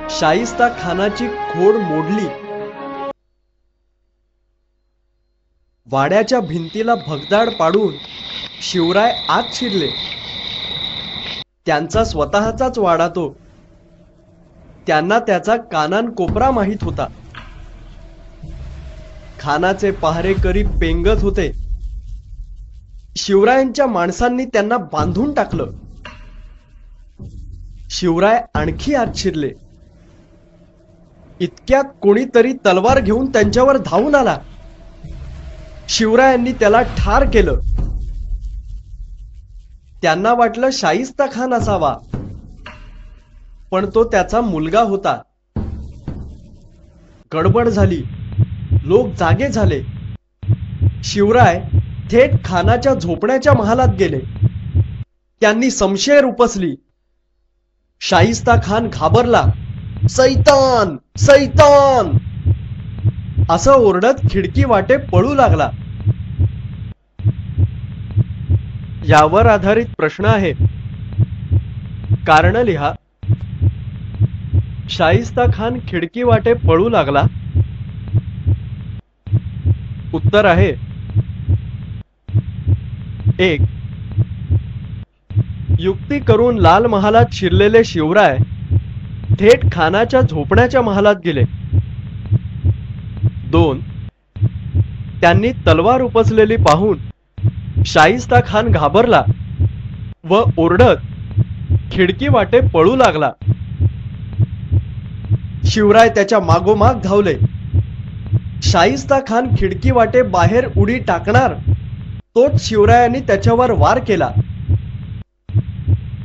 शाहिस्ता खानाची खोड मोडली. वाड्याच्या भिंतीला भगदाड पाडून शिवराय आत शिरले. त्यांचा स्वतःचाच वाडा तो. त्यांना त्याचा कानानकोपरा माहित होता. खानाचे पहारेकरी पेंगत होते. शिवरायांच्या माणसांनी त्यांना बांधून टाकलं. शिवराय आणखी आत शिरले. इतक्यात कोणीतरी तलवार घेऊन त्यांच्यावर धावून आला. शिवरायांनी त्याला ठार केलं. त्यांना वाटलं शाहिस्ता खान असावा, पण तो त्याचा मुलगा होता. गडबड झाली. लोक जागे झाले. शिवराय थेट खानाच्या झोपण्याच्या महालात गेले. त्यांनी शमशेर उपसली. शाहिस्ता खान घाबरला. सैतान सैतान असं ओरडत खिडकी वाटे पळू लागला. यावर आधारित प्रश्न आहे. कारण लिहा. शाहिस्ता खान खिडकी वाटे पळू लागला. उत्तर आहे 1. युक्ती करून लाल महालात शिरलेले शिवराय थेट खानाच्या झोपण्याच्या महालात गेले. 2. त्यांनी तलवार उपसलेली पाहून शाहिस्ता खान घाबरला व ओरडत खिडकी वाटे पळू लागला. शिवराय त्याच्या मागोमाग धावले. शाहिस्ता खान खिडकी वाटे बाहेर उडी टाकणार तोच शिवरायांनी त्याच्यावर वार केला.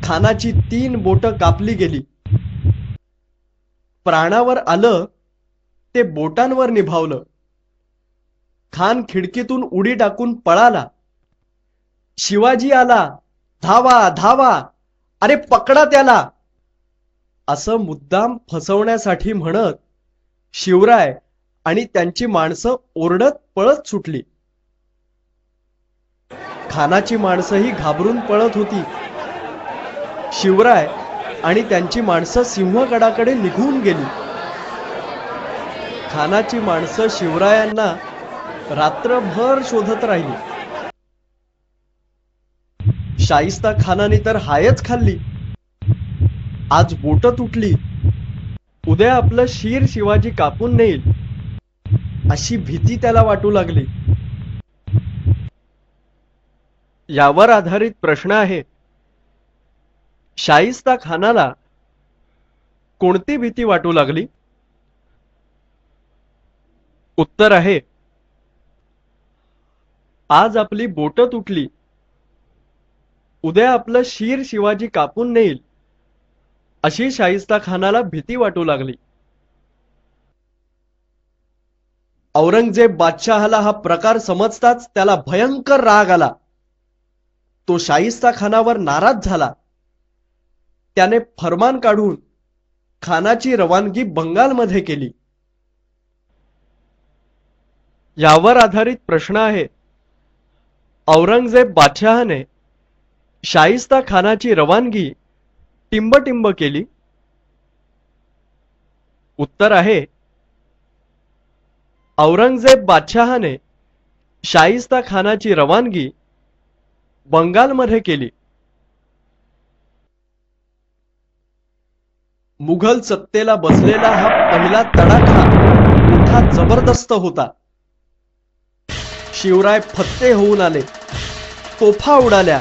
खानाची 3 बोटं कापली गेली. प्राणावर आलं ते बोटांवर निभावलं. खान खिडकीतून उडी टाकून पळाला. शिवाजी आला, धावा धावा, अरे पकडा त्याला, असं मुद्दाम फसवण्यासाठी म्हणत शिवराय आणि त्यांची माणसं ओरडत पळत सुटली. खानाची माणसंही घाबरून पळत होती. शिवराय आणि त्यांची माणसं सिंहगडाकडे निघून गेली. खानाची माणसं शिवरायांना रात्रभर शोधत राहिली. शाहिस्ता खानाने तर हायच खाल्ली. आज बोट तुटली, उद्या आपलं शीर शिवाजी कापून नेईल अशी भीती त्याला वाटू लागली. यावर आधारित प्रश्न आहे. शाहिस्ता खानाला कोणती भीती वाटू लागली? उत्तर आहे आज आपली बोट तुटली, उद्या आपलं शीर शिवाजी कापून नेईल अशी शाहिस्ता खानाला भीती वाटू लागली. औरंगजेब बादशहाला हा प्रकार समजताच त्याला भयंकर राग आला. तो शाहिस्ता खानावर नाराज झाला. त्याने फरमान काढून खानाची रवानगी बंगालमध्ये केली. यावर आधारित प्रश्न आहे. औरंगजेब बादशहाने शाहिस्ता खानाची रवानगी टिंबटिंब केली. उत्तर आहे औरंगजेब बादशहाने शाहिस्ता खानाची रवानगी बंगालमध्ये केली. मुघल सत्तेला बसलेला हा पहिला तडाखा मोठा जबरदस्त होता. शिवराय फत्ते होऊन आले. तोफा उडाल्या.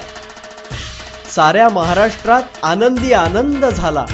साऱ्या महाराष्ट्रात आनंदी आनंद झाला.